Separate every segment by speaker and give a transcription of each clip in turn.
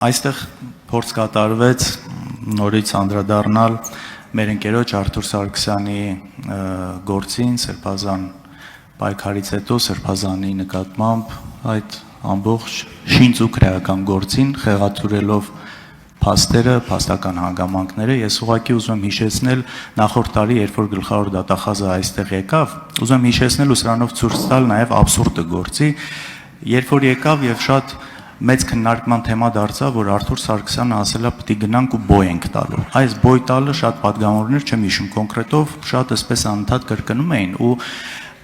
Speaker 1: Այստեղ փորձ կատարվեց նորից անդրադառնալ մեր ընկերոջ Արթուր Սարգսյանի գործին, Սրբազան պայքարից հետո Սրբազանի նկատմամբ այդ ամբողջ շինծ ու քրեական գործին, խեղաթյուրելով փաստերը, փաստական հանգամանքները, ես ուղղակի ուզում եմ հիշեցնել նախորդ տարի, երբ որ գլխավոր դատախազը այստեղ եկավ, ուզում եմ հիշեցնել ու սրանով ցույց տալ նաև աբսուրդը գործի, երբ որ եկավ եւ շատ մեծ քննարկման թեմա դարձավ, որ Արթուր Սարգսյանը ասել է պիտի գնանք ու բոյ ենք տալու։ Այս բոյ տալը շատ պատգամավորներ չեմ հիշում կոնկրետով, շատ այսպես անընդհատ կրկնում էին ու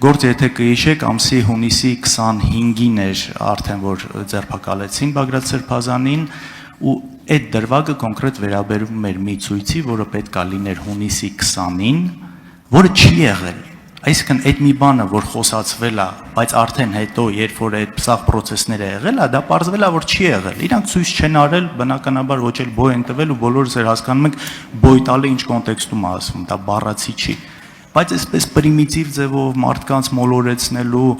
Speaker 1: գործ եթե կհիշեք, ամսի հունիսի 25-ին էր արդեն որ ձերբակալեցին Բագրատ Սրբազանին ու այդ դրվագը կոնկրետ վերաբերում էր մի ցույցի, որը պետք է լիներ հունիսի 20-ին, որը չի եղել։ Այսինքն այդ մի բանը, որ խոսացվել է, բայց արդեն հետո, երբ որ այդ սաղ պրոցեսները եղել է, դա պարզվել է, որ չի եղել։ Իրանք ցույց չեն արել, բնականաբար ոչ էլ բոյ են տվել ու բոլորս էլ հասկանում ենք բոյ տալը ինչ կոնտեքստում է ասվում, դա բառացի չի։ Բայց այսպես պրիմիտիվ ձևով մարդկանց մոլորեցնելու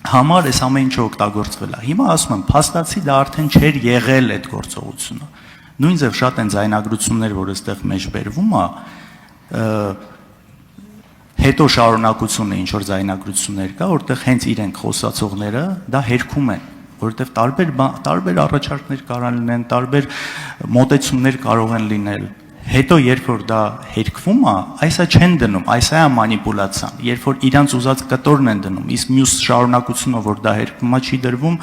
Speaker 1: համար այս ամեն ինչը օգտագործվել է։ Հիմա ասում եմ, փաստացի դա արդեն չէր եղել այդ գործողությունը։ Նույն ձև շատ են ձայնագրություններ, որ այստեղ մեջ բերվում է, հետո շարունակությունը ինչ որ ձայնագրություններ կա, որտեղ հենց իրենք խոսացողները դա հերքում են, որովհետև տարբեր առաջարկներ կարող են լինեն, տարբեր մոտեցումներ կարող են լինել։ Հետո երբ որ դա հերքվում է, այսա չեն դնում, այսա է մանիպուլացիան, երբ որ իրանց ուզած կտորն են դնում, իսկ մյուս շարունակությունը, որ դա հերքվում է, չի դրվում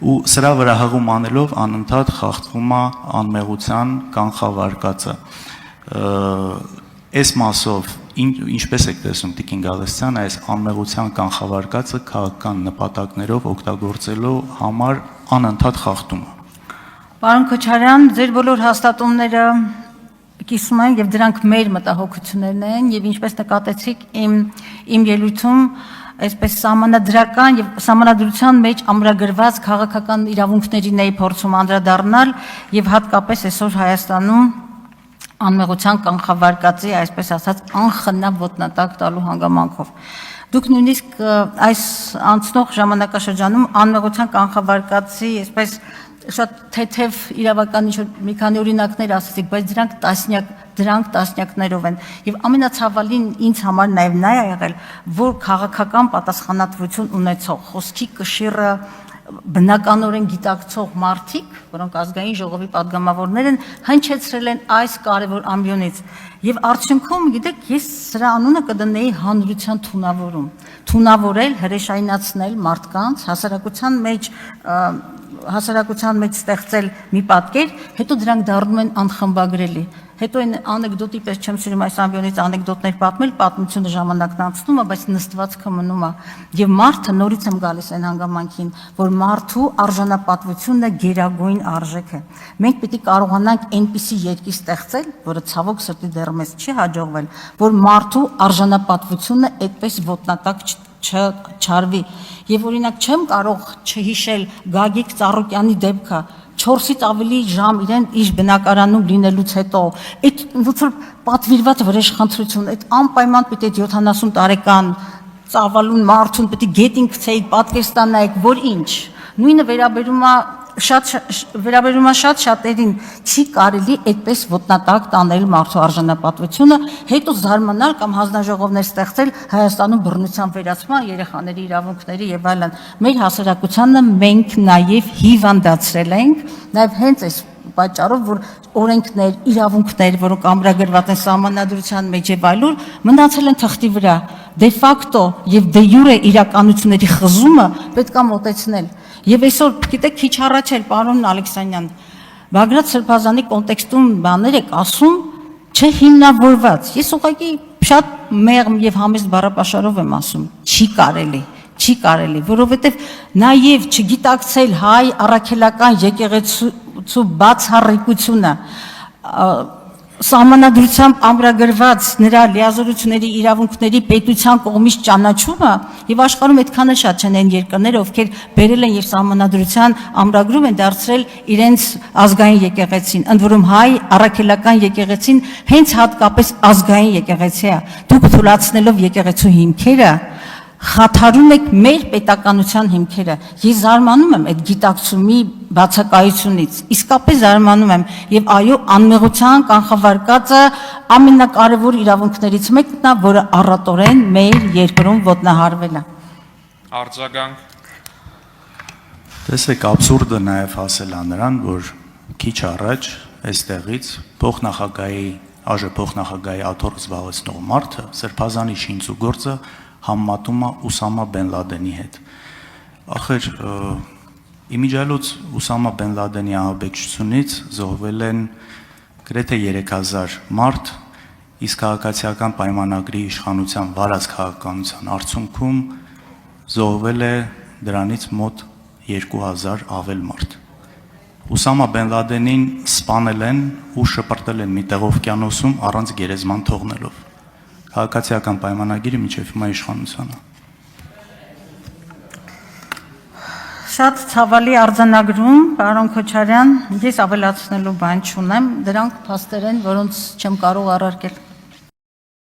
Speaker 1: ու սրա վրա հղում անելով անընդհատ խախտվում է անմեղության կանխավարկածը։ Այս մասով ինչպես եք տեսնում Տիկին Գալստյան, այս անմեղության կանխավարկածը քաղաքական նպատակներով օգտագործելու համար անընդհատ խախտում է։
Speaker 2: Պարոն Քոչարյան, ձեր բոլոր հաստատումները կիսում են եւ դրանք մեր մտահոգություններն են եւ ինչպես նկատեցիք իմ ելույթում այսպես սահմանադրական եւ սահմանադրության մեջ ամրագրված քաղաքական իրավունքներին էի փորձում անդրադառնալ եւ հատկապես այսօր Հայաստանում անմեղության կանխավարկածի, այսպես ասած, անխնա ոտնատակ տալու հանգամանքով։ Դուք նույնիսկ այս անցնող ժամանակաշրջանում անմեղության կանխավարկածի, այսպես շատ թեթև իրավական մի քանի օրինակներ ասացիք, բայց դրանք տասնյակներով են։ Եվ ամենացավալին ինձ համար նաև նա է եղել, որ քաղաքական պատասխանատվություն ունեցող, խոսքի կշիռը բնականորեն գիտակցող մարդիկ, որոնք ազգային ժողովի падգամավորներ են, հնչեցրել են այս կարևոր ամբիոնից։ Եվ արդյունքում, գիտեք, ես սրա անունը կդնեի հանրության թունավորում։ Թունավորել, հրեշայնացնել մարդկանց, հասարակության մեջ ստեղծել մի պատկեր, հետո դրանք դառնում են անխմբագրելի։ Հետո այն անեկդոտի պես չեմ սիրում այս ամբիոնից անեկդոտներ պատմել, պատմությունը ժամանակն անցնում է, բայց նստվածքը մնում է։ Եվ մարդը նորից եմ գալիս այն հանգամանքին, որ մարդու արժանապատվությունը գերագույն արժեք է։ Մենք պիտի կարողանանք այնպիսի երկիր ստեղծել, որը ցավոք սրտի դեռ մեզ չի հաջողվել, որ մարդու արժանապատվությունը այդպես ոտնատակ չարվի։ Եվ օրինակ չեմ կարող չհիշել Գագիկ Ծառուկյանի դեպքը, 4-ից ավելի ժամ իրեն իր բնակարանում լինելուց հետո, այդ ոնց որ պատվիրված վրեժխնդրություն, այդ անպայման պիտի 70 տարեկան ծավալուն մարդուն պիտի գետին գցեիք, պատկերստանայիք, որ ինչ։ Նույնը վերաբերում է շատ շատերին, չի կարելի այդպես ոտնատակ տանել մարդու արժանապատվությունը, հետո զարմանալ կամ հանձնաժողովներ ստեղծել Հայաստանում բռնության վերացման, երեխաների իրավունքների եւ այլն։ Մեր հասարակությանը մենք նաեւ հիվանդացրել ենք, նաեւ հենց այս պատճառով, որ օրենքներ, իրավունքներ, որոնք ամրագրված են սահմանադրության մեջ եւ այլուր, մնացել են թղթի վրա։ Դե ֆակտո եւ դե յուրե իրականությունների խզումը պետք է մոտեցնել։ Եվ այսօր, գիտեք, քիչ առաջ էլ պարոն Ալեքսանյան, Բագրատ Սրբազանի կոնտեքստում բաներ եք ասում, չհիմնավորված։ Ես ուղղակի շատ մեղմ եւ համեստ բառապաշարով եմ ասում, չի կարելի, որովհետեւ նաեւ չգիտակցել հայ առաքելական եկեղեցու բացառիկությունը, սահմանադրությամբ ամրագրված նրա լիազորությունների իրավունքների պետության կողմից ճանաչումը եւ աշխարհում այդքանը շատ չեն այն երկրները, ովքեր բերել են եւ սահմանադրության ամրագրում են դարձրել իրենց ազգային եկեղեցին, ընդ որում հայ առաքելական եկեղեցին հենց հատկապես ազգային եկեղեցի է։ Դուք թույլատնելով եկեղեցու հիմքերը խաթարում եք մեր պետականության հիմքերը։ Ես զարմանում եմ այդ գիտակցումի բացակայությունից, իսկապես զարմանում եմ, եւ այո, անմեղության կանխավարկածը ամենակարևոր իրավունքներից մեկն է, որը առատորեն մեր երկրում ոտնահարվել է։
Speaker 3: Արձագանք։
Speaker 1: Տեսեք, աբսուրդը նաև հասել է նրան, որ քիչ առաջ այստեղից փոխնախագահի աթոռ զբաղեցնող մարդը Սրբազանի շինծու գործը համեմատում է Ուսամա Բեն Լադենի հետ։ Ախր իմիջիայլոց Ուսամա Բեն Լադենի ահաբեկչությունից զոհվել են գրեթե 3000 մարդ, իսկ քաղաքացիական պայմանագրի իշխանության վարած քաղաքականության արդյունքում զոհվել է դրանից մոտ 2000 ավել մարդ։ Ուսամա Բեն Լադենին սպանել են ու շպրտել են մի տեղ օվկիանոսում առանց գերեզման թողնելով։ Քաղաքացիական պայմանագիրը մինչև հիմա իշխանության է։
Speaker 2: Շատ ցավալի արձանագրում, պարոն Քոչարյան, ես ավելացնելու բան չունեմ, դրանք փաստեր են, որոնց չեմ կարող առարկել։